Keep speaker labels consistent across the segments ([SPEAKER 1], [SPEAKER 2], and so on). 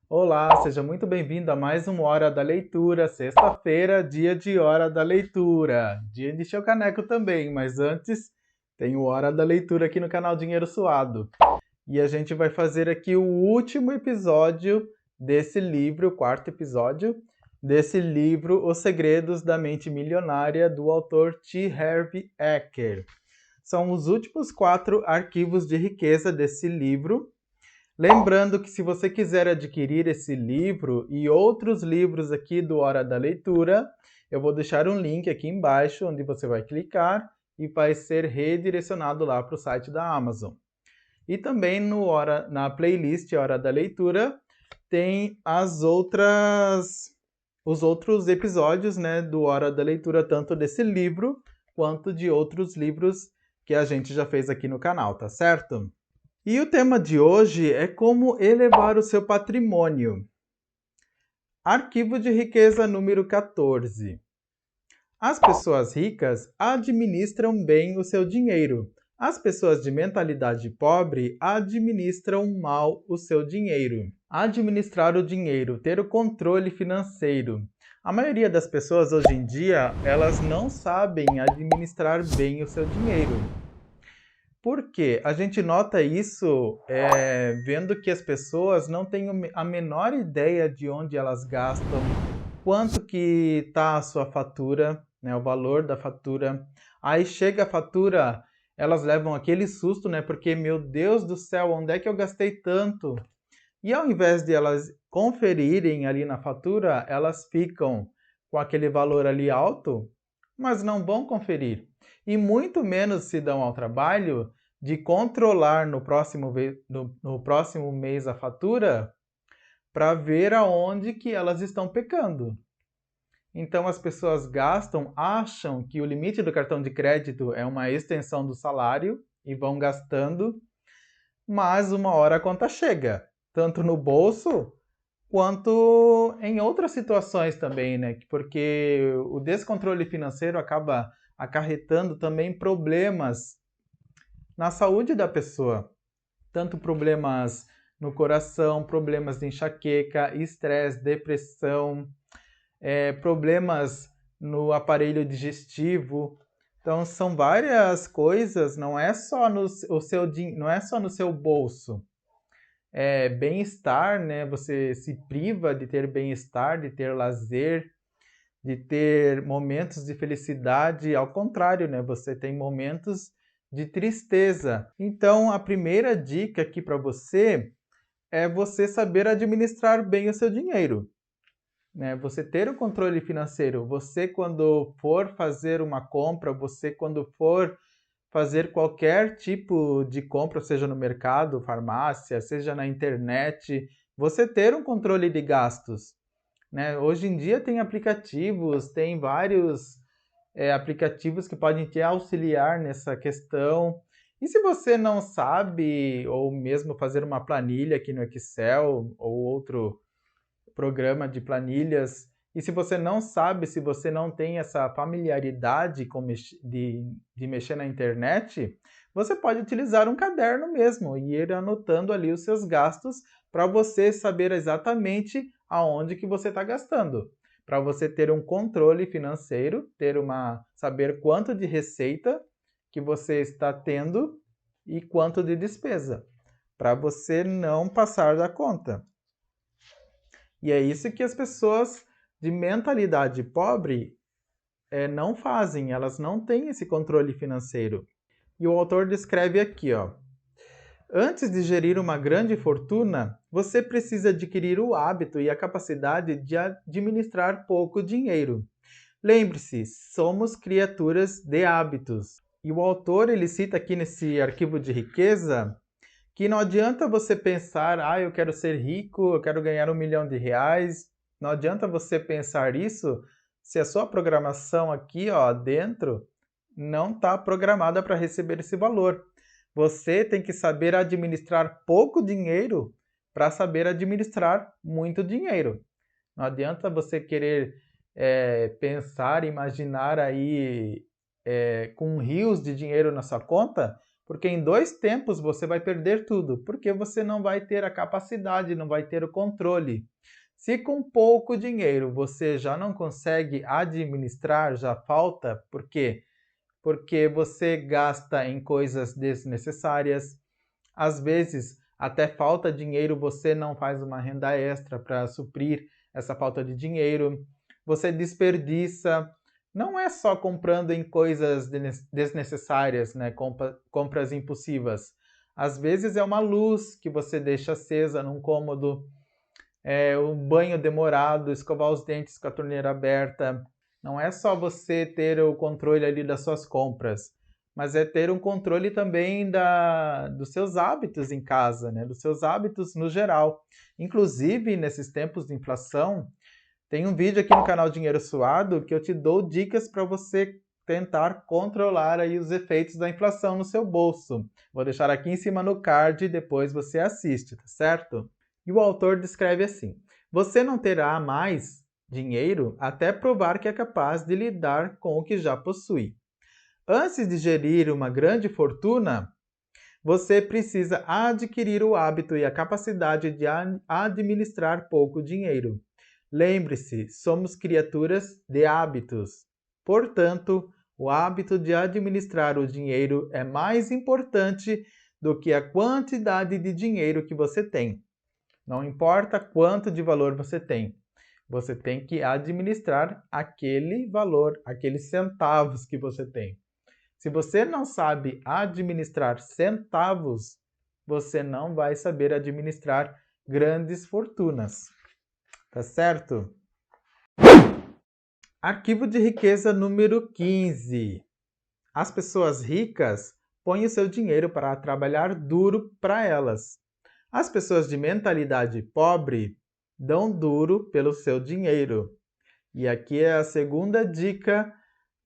[SPEAKER 1] Olá, seja muito bem-vindo a mais uma Hora da Leitura. Sexta-feira, dia de Hora da Leitura. Dia de Seu Caneco também, mas antes tem o Hora da Leitura aqui no canal Dinheiro Suado. E a gente vai fazer aqui o último episódio desse livro, o quarto episódio, desse livro Os Segredos da Mente Milionária, do autor T. Harv Eker. São os últimos 4 arquivos de riqueza desse livro. Lembrando que se você quiser adquirir esse livro e outros livros aqui do Hora da Leitura, eu vou deixar um link aqui embaixo onde você vai clicar e vai ser redirecionado lá para o site da Amazon. E também na playlist Hora da Leitura tem os outros episódios, né, do Hora da Leitura, tanto desse livro quanto de outros livros que a gente já fez aqui no canal, tá certo? E o tema de hoje é como elevar o seu patrimônio. Arquivo de riqueza número 14. As pessoas ricas administram bem o seu dinheiro. As pessoas de mentalidade pobre administram mal o seu dinheiro. Administrar o dinheiro, ter o controle financeiro. A maioria das pessoas hoje em dia, elas não sabem administrar bem o seu dinheiro. Por quê? A gente nota isso vendo que as pessoas não têm a menor ideia de onde elas gastam, quanto que está a sua fatura, né, o valor da fatura. Aí chega a fatura, elas levam aquele susto, né, porque, meu Deus do céu, onde é que eu gastei tanto? E ao invés de elas conferirem ali na fatura, elas ficam com aquele valor ali alto, mas não vão conferir. E muito menos se dão ao trabalho de controlar no próximo mês a fatura para ver aonde que elas estão pecando. Então as pessoas acham que o limite do cartão de crédito é uma extensão do salário e vão gastando, mas uma hora a conta chega, tanto no bolso quanto em outras situações também, né? Porque o descontrole financeiro acaba acarretando também problemas na saúde da pessoa, tanto problemas no coração, problemas de enxaqueca, estresse, depressão, problemas no aparelho digestivo. Então são várias coisas, não é só não é só no seu bolso. Bem-estar, né? Você se priva de ter bem-estar, de ter lazer, de ter momentos de felicidade, ao contrário, né? Você tem momentos de tristeza. Então, a primeira dica aqui para você é você saber administrar bem o seu dinheiro, né? Você ter o controle financeiro. Você, quando for fazer uma compra, você, quando for fazer qualquer tipo de compra, seja no mercado, farmácia, seja na internet, você ter um controle de gastos, né? Hoje em dia tem aplicativos, tem vários aplicativos que podem te auxiliar nessa questão. E se você não sabe, ou mesmo fazer uma planilha aqui no Excel ou outro programa de planilhas, e se você não sabe, se você não tem essa familiaridade de mexer na internet, você pode utilizar um caderno mesmo e ir anotando ali os seus gastos para você saber exatamente aonde que você está gastando. Para você ter um controle financeiro, saber quanto de receita que você está tendo e quanto de despesa, para você não passar da conta. E é isso que as pessoas de mentalidade pobre não fazem, elas não têm esse controle financeiro. E o autor descreve aqui, ó. Antes de gerir uma grande fortuna, você precisa adquirir o hábito e a capacidade de administrar pouco dinheiro. Lembre-se, somos criaturas de hábitos. E o autor ele cita aqui nesse arquivo de riqueza que não adianta você pensar, eu quero ser rico, eu quero ganhar R$ 1 milhão. Não adianta você pensar isso se a sua programação aqui, ó, dentro não está programada para receber esse valor. Você tem que saber administrar pouco dinheiro para saber administrar muito dinheiro. Não adianta você querer pensar, imaginar aí com rios de dinheiro na sua conta, Porque em 2 tempos você vai perder tudo, porque você não vai ter a capacidade, não vai ter o controle. Se com pouco dinheiro você já não consegue administrar, já falta, por quê? Porque você gasta em coisas desnecessárias. Às vezes, até falta dinheiro, você não faz uma renda extra para suprir essa falta de dinheiro. Você desperdiça. Não é só comprando em coisas desnecessárias, né? Compras impulsivas. Às vezes é uma luz que você deixa acesa num cômodo, um banho demorado, escovar os dentes com a torneira aberta. Não é só você ter o controle ali das suas compras, mas é ter um controle também dos seus hábitos em casa, né? Dos seus hábitos no geral. Inclusive, nesses tempos de inflação, tem um vídeo aqui no canal Dinheiro Suado que eu te dou dicas para você tentar controlar aí os efeitos da inflação no seu bolso. Vou deixar aqui em cima no card e depois você assiste, tá certo? E o autor descreve assim: você não terá mais dinheiro até provar que é capaz de lidar com o que já possui. Antes de gerir uma grande fortuna, você precisa adquirir o hábito e a capacidade de administrar pouco dinheiro. Lembre-se, somos criaturas de hábitos. Portanto, o hábito de administrar o dinheiro é mais importante do que a quantidade de dinheiro que você tem. Não importa quanto de valor você tem que administrar aquele valor, aqueles centavos que você tem. Se você não sabe administrar centavos, você não vai saber administrar grandes fortunas. Tá certo? Arquivo de riqueza número 15. As pessoas ricas põem o seu dinheiro para trabalhar duro para elas. As pessoas de mentalidade pobre dão duro pelo seu dinheiro. E aqui é a segunda dica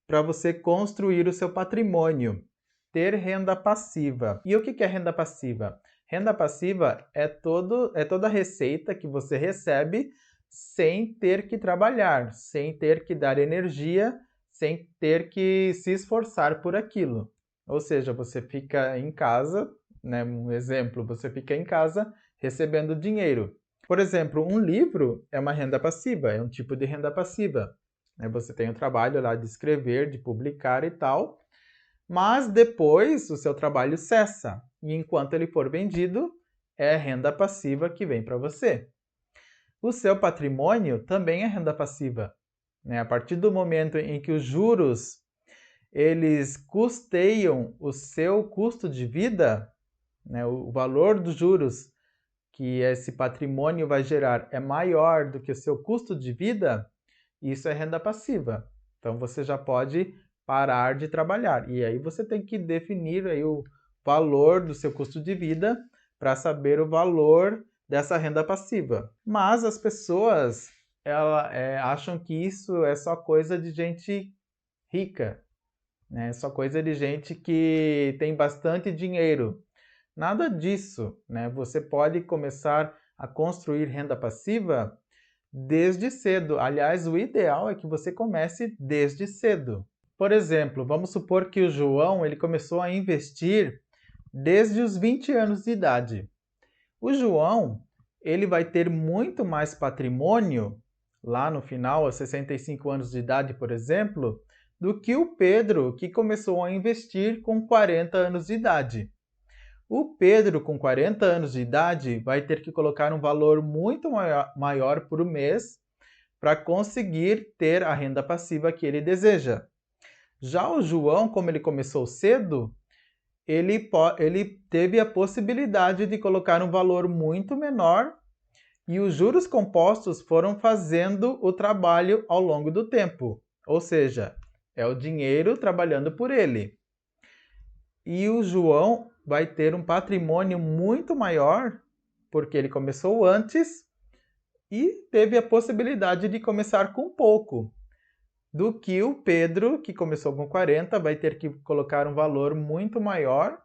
[SPEAKER 1] para você construir o seu patrimônio. Ter renda passiva. E o que é renda passiva? Renda passiva é toda a receita que você recebe sem ter que trabalhar, sem ter que dar energia, sem ter que se esforçar por aquilo. Ou seja, você fica em casa, né? Um exemplo, você fica em casa recebendo dinheiro. Por exemplo, um livro é uma renda passiva, é um tipo de renda passiva. Você tem o trabalho lá de escrever, de publicar e tal, mas depois o seu trabalho cessa. E enquanto ele for vendido, é renda passiva que vem para você. O seu patrimônio também é renda passiva. A partir do momento em que os juros eles custeiam o seu custo de vida, o valor dos juros que esse patrimônio vai gerar é maior do que o seu custo de vida, isso é renda passiva. Então você já pode parar de trabalhar. E aí você tem que definir aí o valor do seu custo de vida para saber o valor dessa renda passiva. Mas as pessoas acham que isso é só coisa de gente rica, né? Só coisa de gente que tem bastante dinheiro. Nada disso, né? Você pode começar a construir renda passiva desde cedo. Aliás, o ideal é que você comece desde cedo. Por exemplo, vamos supor que o João ele começou a investir desde os 20 anos de idade. O João ele vai ter muito mais patrimônio lá no final, aos 65 anos de idade, por exemplo, do que o Pedro, que começou a investir com 40 anos de idade. O Pedro, com 40 anos de idade, vai ter que colocar um valor muito maior por mês para conseguir ter a renda passiva que ele deseja. Já o João, como ele começou cedo, ele teve a possibilidade de colocar um valor muito menor e os juros compostos foram fazendo o trabalho ao longo do tempo. Ou seja, é o dinheiro trabalhando por ele. E o João vai ter um patrimônio muito maior, porque ele começou antes e teve a possibilidade de começar com pouco, do que o Pedro, que começou com 40, vai ter que colocar um valor muito maior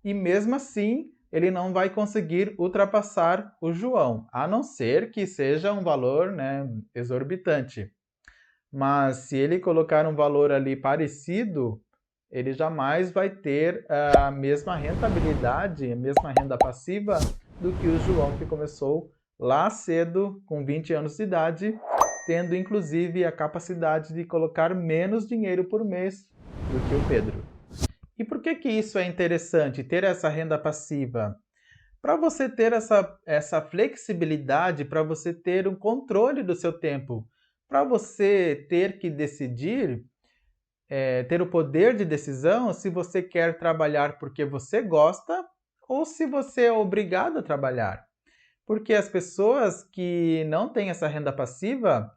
[SPEAKER 1] e mesmo assim ele não vai conseguir ultrapassar o João, a não ser que seja um valor, exorbitante. Mas se ele colocar um valor ali parecido, ele jamais vai ter a mesma rentabilidade, a mesma renda passiva do que o João, que começou lá cedo, com 20 anos de idade, tendo inclusive a capacidade de colocar menos dinheiro por mês do que o Pedro. E por que isso é interessante, ter essa renda passiva? Para você ter essa flexibilidade, para você ter um controle do seu tempo, para você ter que decidir, ter o poder de decisão se você quer trabalhar porque você gosta ou se você é obrigado a trabalhar. Porque as pessoas que não têm essa renda passiva,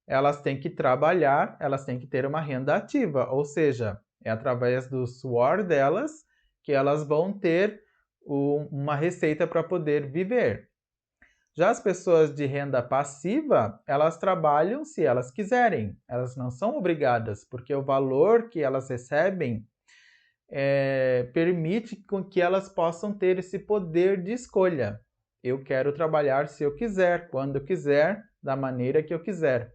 [SPEAKER 1] elas têm que trabalhar, elas têm que ter uma renda ativa, ou seja, é através do suor delas que elas vão ter uma receita para poder viver. Já as pessoas de renda passiva, elas trabalham se elas quiserem, elas não são obrigadas, porque o valor que elas recebem permite que elas possam ter esse poder de escolha. Eu quero trabalhar se eu quiser, quando eu quiser, da maneira que eu quiser.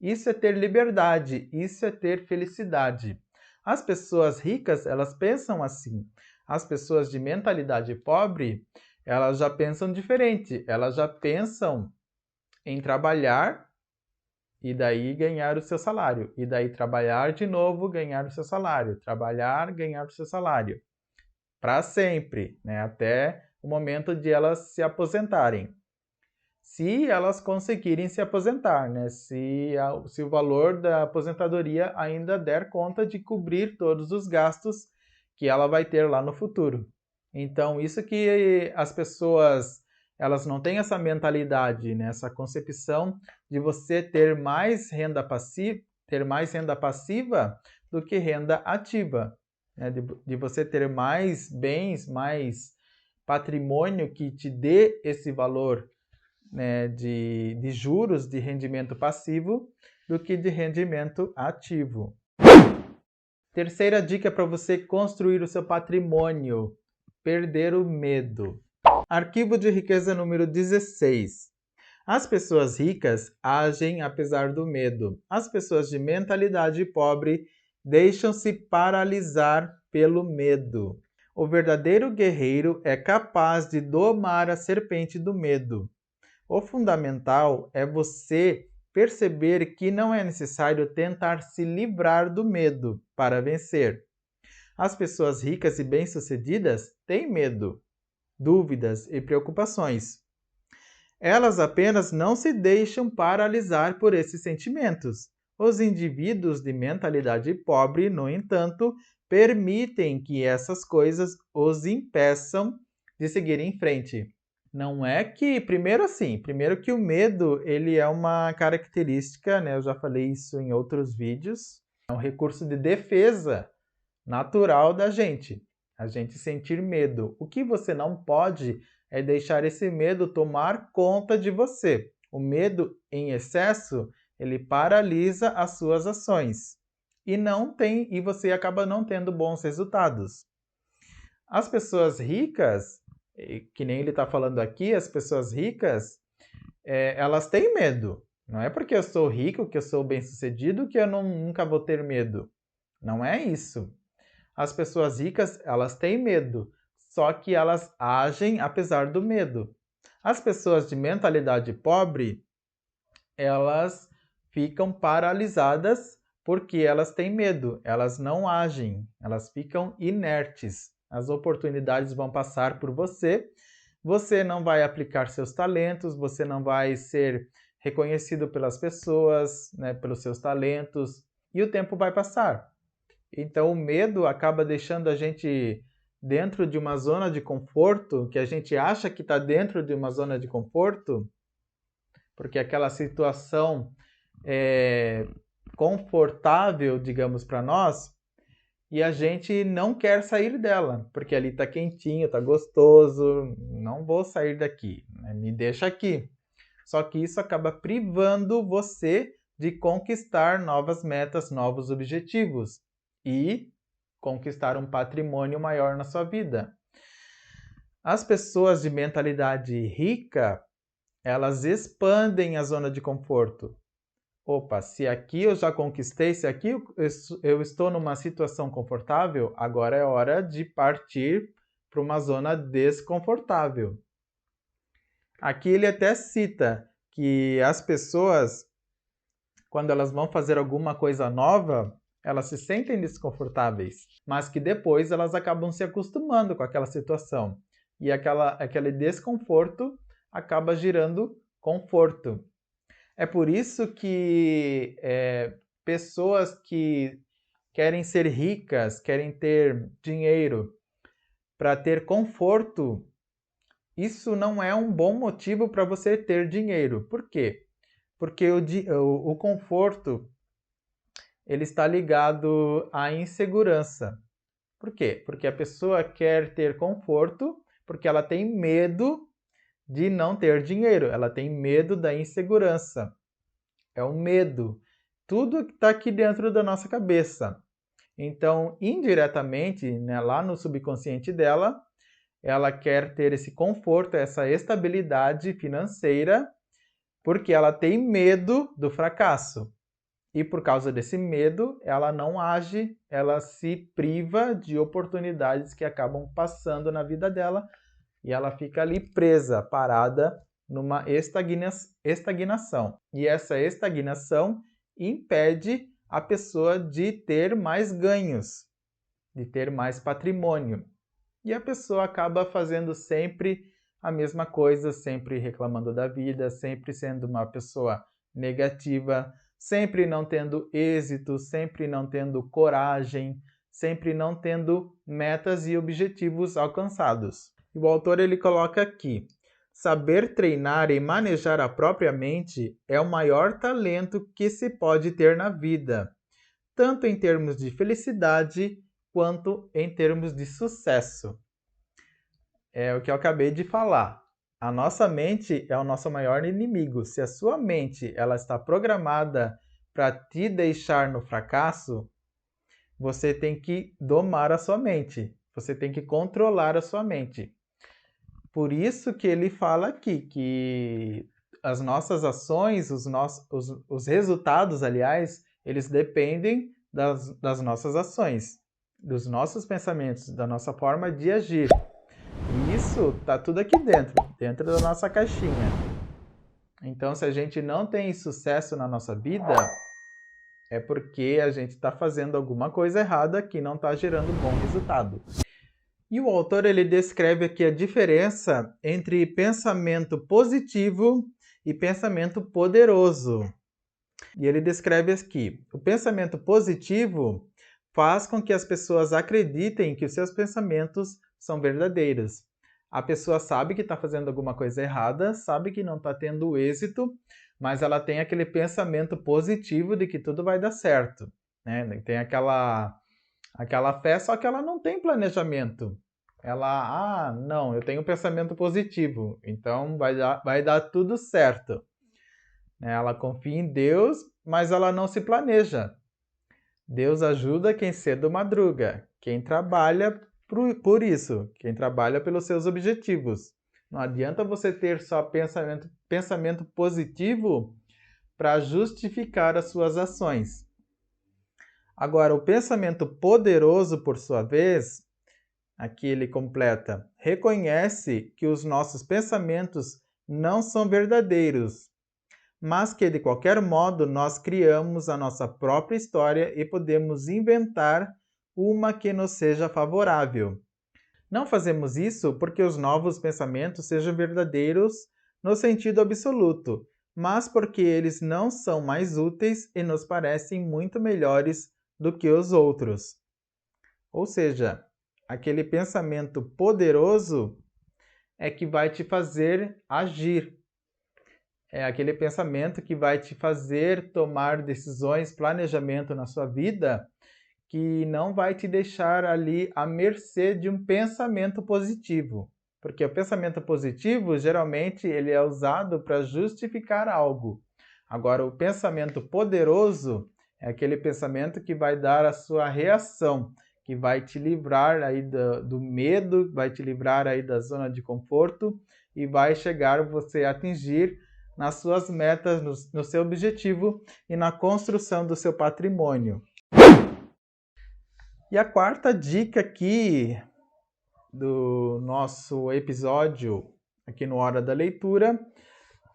[SPEAKER 1] Isso é ter liberdade, isso é ter felicidade. As pessoas ricas, elas pensam assim. As pessoas de mentalidade pobre, elas já pensam diferente. Elas já pensam em trabalhar e daí ganhar o seu salário. E daí trabalhar de novo, ganhar o seu salário. Trabalhar, ganhar o seu salário. Para sempre, né? Até o momento de elas se aposentarem. Se elas conseguirem se aposentar, né? Se o valor da aposentadoria ainda der conta de cobrir todos os gastos que ela vai ter lá no futuro. Então, isso que as pessoas, elas não têm essa mentalidade, né? Essa concepção de você ter mais renda passiva do que renda ativa, né? De você ter mais bens, mais patrimônio que te dê esse valor, né, de juros de rendimento passivo do que de rendimento ativo. Terceira dica para você construir o seu patrimônio: perder o medo. Arquivo de riqueza número 16. As pessoas ricas agem apesar do medo. As pessoas de mentalidade pobre deixam-se paralisar pelo medo. O verdadeiro guerreiro é capaz de domar a serpente do medo. O fundamental é você perceber que não é necessário tentar se livrar do medo para vencer. As pessoas ricas e bem-sucedidas têm medo, dúvidas e preocupações. Elas apenas não se deixam paralisar por esses sentimentos. Os indivíduos de mentalidade pobre, no entanto, permitem que essas coisas os impeçam de seguir em frente. Não é que, primeiro que o medo, ele é uma característica, né? Eu já falei isso em outros vídeos, é um recurso de defesa natural da gente, a gente sentir medo. O que você não pode é deixar esse medo tomar conta de você. O medo em excesso, ele paralisa as suas ações e você acaba não tendo bons resultados. As pessoas ricas, que nem ele está falando aqui, as pessoas ricas, elas têm medo. Não é porque eu sou rico, que eu sou bem-sucedido, que eu nunca vou ter medo. Não é isso. As pessoas ricas, elas têm medo, só que elas agem apesar do medo. As pessoas de mentalidade pobre, elas ficam paralisadas porque elas têm medo, elas não agem, elas ficam inertes. As oportunidades vão passar por você, você não vai aplicar seus talentos, você não vai ser reconhecido pelas pessoas, né, pelos seus talentos, e o tempo vai passar. Então o medo acaba deixando a gente dentro de uma zona de conforto, que a gente acha que está dentro de uma zona de conforto, porque aquela situação é confortável, digamos, para nós, e a gente não quer sair dela, porque ali está quentinho, está gostoso, não vou sair daqui, né? Me deixa aqui. Só que isso acaba privando você de conquistar novas metas, novos objetivos e conquistar um patrimônio maior na sua vida. As pessoas de mentalidade rica, elas expandem a zona de conforto. Opa, se aqui eu já conquistei, se aqui eu estou numa situação confortável, agora é hora de partir para uma zona desconfortável. Aqui ele até cita que as pessoas, quando elas vão fazer alguma coisa nova, elas se sentem desconfortáveis, mas que depois elas acabam se acostumando com aquela situação. E aquele desconforto acaba gerando conforto. É por isso que pessoas que querem ser ricas, querem ter dinheiro para ter conforto, isso não é um bom motivo para você ter dinheiro. Por quê? Porque o conforto ele está ligado à insegurança. Por quê? Porque a pessoa quer ter conforto porque ela tem medo de não ter dinheiro, ela tem medo da insegurança. É o medo. Tudo está aqui dentro da nossa cabeça. Então, indiretamente, né, lá no subconsciente dela, ela quer ter esse conforto, essa estabilidade financeira, porque ela tem medo do fracasso. E por causa desse medo, ela não age, ela se priva de oportunidades que acabam passando na vida dela e ela fica ali presa, parada numa estagnação. E essa estagnação impede a pessoa de ter mais ganhos, de ter mais patrimônio. E a pessoa acaba fazendo sempre a mesma coisa, sempre reclamando da vida, sempre sendo uma pessoa negativa, sempre não tendo êxito, sempre não tendo coragem, sempre não tendo metas e objetivos alcançados. E o autor ele coloca aqui: saber treinar e manejar a própria mente é o maior talento que se pode ter na vida, tanto em termos de felicidade quanto em termos de sucesso. É o que eu acabei de falar. A nossa mente é o nosso maior inimigo. Se a sua mente ela está programada para te deixar no fracasso, você tem que domar a sua mente. Você tem que controlar a sua mente. Por isso que ele fala aqui que as nossas ações, os resultados, aliás, eles dependem das nossas ações, dos nossos pensamentos, da nossa forma de agir. E isso está tudo aqui dentro da nossa caixinha. Então, se a gente não tem sucesso na nossa vida, é porque a gente está fazendo alguma coisa errada que não está gerando bom resultado. E o autor ele descreve aqui a diferença entre pensamento positivo e pensamento poderoso. E ele descreve aqui: o pensamento positivo faz com que as pessoas acreditem que os seus pensamentos são verdadeiros. A pessoa sabe que está fazendo alguma coisa errada, sabe que não está tendo êxito, mas ela tem aquele pensamento positivo de que tudo vai dar certo, né? Tem aquela fé, só que ela não tem planejamento. Ela, não, eu tenho pensamento positivo, então vai dar tudo certo. Ela confia em Deus, mas ela não se planeja. Deus ajuda quem cedo madruga, quem trabalha por isso, quem trabalha pelos seus objetivos. Não adianta você ter só pensamento positivo para justificar as suas ações. Agora, o pensamento poderoso, por sua vez, aqui ele completa, reconhece que os nossos pensamentos não são verdadeiros, mas que de qualquer modo nós criamos a nossa própria história e podemos inventar uma que nos seja favorável. Não fazemos isso porque os novos pensamentos sejam verdadeiros no sentido absoluto, mas porque eles não são mais úteis e nos parecem muito melhores do que os outros. Ou seja, aquele pensamento poderoso é que vai te fazer agir. É aquele pensamento que vai te fazer tomar decisões, planejamento na sua vida, que não vai te deixar ali à mercê de um pensamento positivo. Porque o pensamento positivo, geralmente, ele é usado para justificar algo. Agora, o pensamento poderoso é aquele pensamento que vai dar a sua reação, que vai te livrar aí do medo, vai te livrar aí da zona de conforto e vai chegar você a atingir nas suas metas, no seu objetivo e na construção do seu patrimônio. E a quarta dica aqui do nosso episódio, aqui no Hora da Leitura,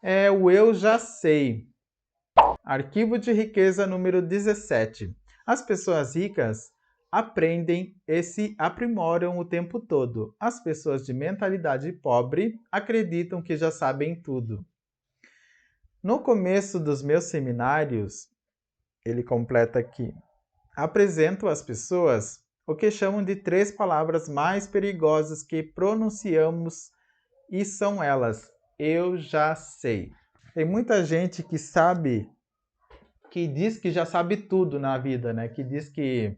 [SPEAKER 1] é o Eu Já Sei. Arquivo de riqueza número 17. As pessoas ricas aprendem e se aprimoram o tempo todo. As pessoas de mentalidade pobre acreditam que já sabem tudo. No começo dos meus seminários, ele completa aqui, apresento às pessoas o que chamam de 3 palavras mais perigosas que pronunciamos e são elas: eu já sei. Tem muita gente que diz que já sabe tudo na vida, né? Que diz que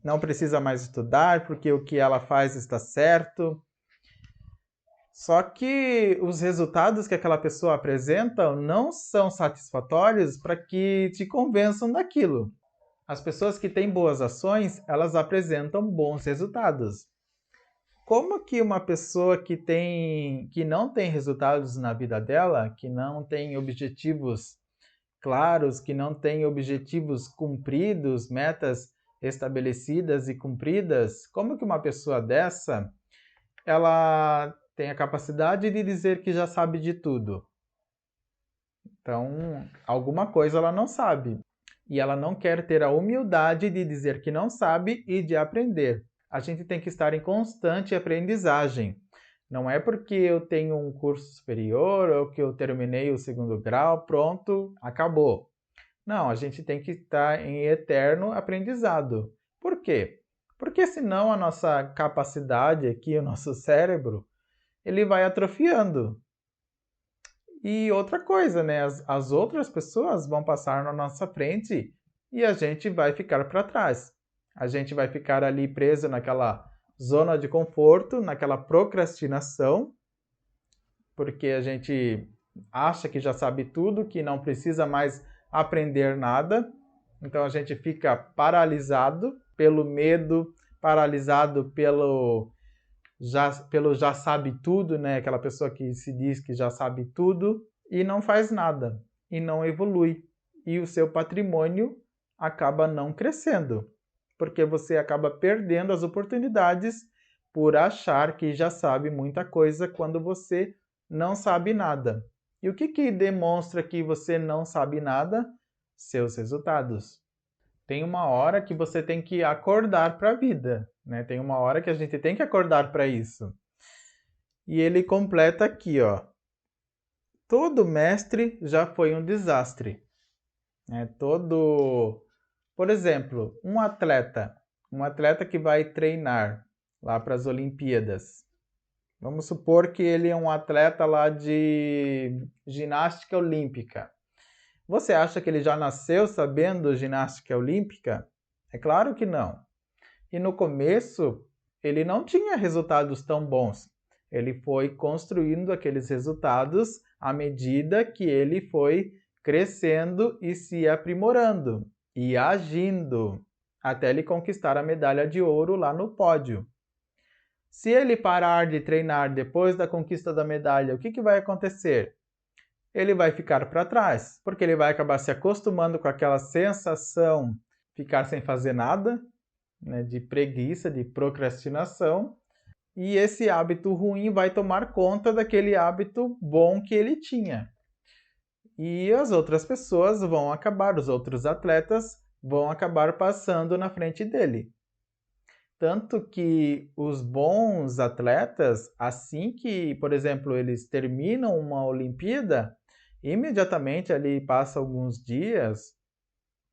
[SPEAKER 1] não precisa mais estudar porque o que ela faz está certo. Só que os resultados que aquela pessoa apresenta não são satisfatórios para que te convençam daquilo. As pessoas que têm boas ações, elas apresentam bons resultados. Como que uma pessoa que não tem resultados na vida dela, que não tem objetivos claros, que não tem objetivos cumpridos, metas estabelecidas e cumpridas, como que uma pessoa dessa, ela tem a capacidade de dizer que já sabe de tudo? Então, alguma coisa ela não sabe. E ela não quer ter a humildade de dizer que não sabe e de aprender. A gente tem que estar em constante aprendizagem. Não é porque eu tenho um curso superior ou que eu terminei o 2º grau, pronto, acabou. Não, a gente tem que estar em eterno aprendizado. Por quê? Porque senão a nossa capacidade aqui, o nosso cérebro, ele vai atrofiando. E outra coisa, né? As outras pessoas vão passar na nossa frente e a gente vai ficar para trás. A gente vai ficar ali preso naquela zona de conforto, naquela procrastinação, porque a gente acha que já sabe tudo, que não precisa mais aprender nada. Então a gente fica paralisado pelo medo, paralisado pelo já sabe tudo, né? Aquela pessoa que se diz que já sabe tudo e não faz nada, e não evolui. E o seu patrimônio acaba não crescendo, porque você acaba perdendo as oportunidades por achar que já sabe muita coisa quando você não sabe nada. E o que demonstra que você não sabe nada? Seus resultados. Tem uma hora que você tem que acordar para a vida, né? Tem uma hora que a gente tem que acordar para isso. E ele completa aqui, ó. Todo mestre já foi um desastre. Por exemplo, um atleta que vai treinar lá para as Olimpíadas. Vamos supor que ele é um atleta lá de ginástica olímpica. Você acha que ele já nasceu sabendo ginástica olímpica? É claro que não. E no começo, ele não tinha resultados tão bons. Ele foi construindo aqueles resultados à medida que ele foi crescendo e se aprimorando e agindo até ele conquistar a medalha de ouro lá no pódio. Se ele parar de treinar depois da conquista da medalha, o que vai acontecer? Ele vai ficar para trás, porque ele vai acabar se acostumando com aquela sensação de ficar sem fazer nada, né, de preguiça, de procrastinação, e esse hábito ruim vai tomar conta daquele hábito bom que ele tinha. E as outras pessoas vão acabar, os outros atletas vão acabar passando na frente dele. Tanto que os bons atletas, assim que, por exemplo, eles terminam uma Olimpíada, imediatamente ali passa alguns dias,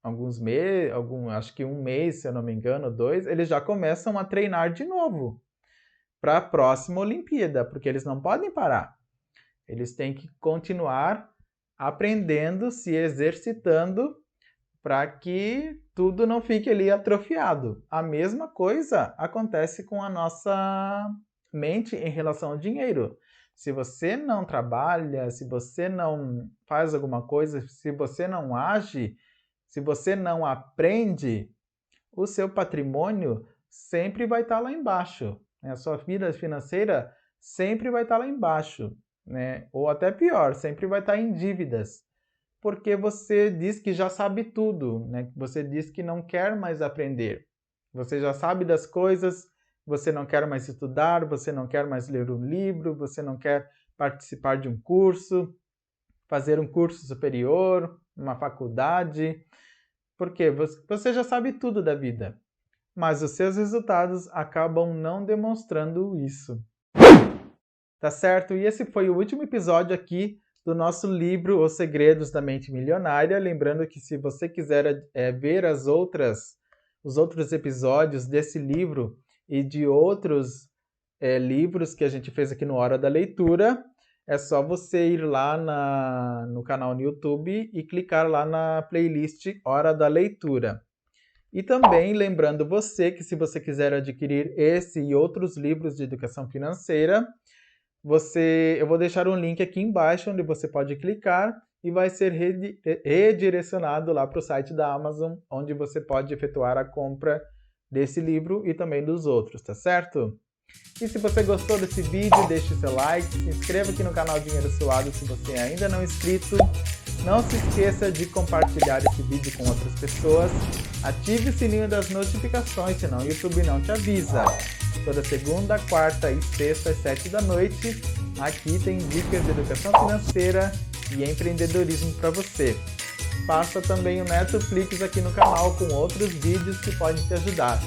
[SPEAKER 1] alguns meses, acho que 1 mês, se eu não me engano, 2, eles já começam a treinar de novo para a próxima Olimpíada, porque eles não podem parar. Eles têm que continuar aprendendo, se exercitando para que tudo não fique ali atrofiado. A mesma coisa acontece com a nossa mente em relação ao dinheiro. Se você não trabalha, se você não faz alguma coisa, se você não age, se você não aprende, o seu patrimônio sempre vai estar lá embaixo. A sua vida financeira sempre vai estar lá embaixo. né? Ou até pior, sempre vai estar em dívidas, porque você diz que já sabe tudo, né? Você diz que não quer mais aprender. Você já sabe das coisas, você não quer mais estudar, você não quer mais ler um livro, você não quer participar de um curso, fazer um curso superior, uma faculdade, porque você já sabe tudo da vida, mas os seus resultados acabam não demonstrando isso. Tá certo? E esse foi o último episódio aqui do nosso livro Os Segredos da Mente Milionária. Lembrando que se você quiser ver os outros episódios desse livro e de outros livros que a gente fez aqui no Hora da Leitura, é só você ir lá no canal no YouTube e clicar lá na playlist Hora da Leitura. E também lembrando você que se você quiser adquirir esse e outros livros de educação financeira, eu vou deixar um link aqui embaixo onde você pode clicar e vai ser redirecionado lá para o site da Amazon, onde você pode efetuar a compra desse livro e também dos outros, tá certo? E se você gostou desse vídeo, deixe seu like, se inscreva aqui no canal Dinheiro Suado se você ainda não é inscrito. Não se esqueça de compartilhar esse vídeo com outras pessoas. Ative o sininho das notificações, senão o YouTube não te avisa. Toda segunda, quarta e sexta às 7 da noite, aqui tem dicas de educação financeira e empreendedorismo para você. Faça também o Netflix aqui no canal com outros vídeos que podem te ajudar.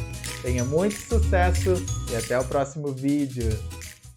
[SPEAKER 1] Tenha muito sucesso e até o próximo vídeo.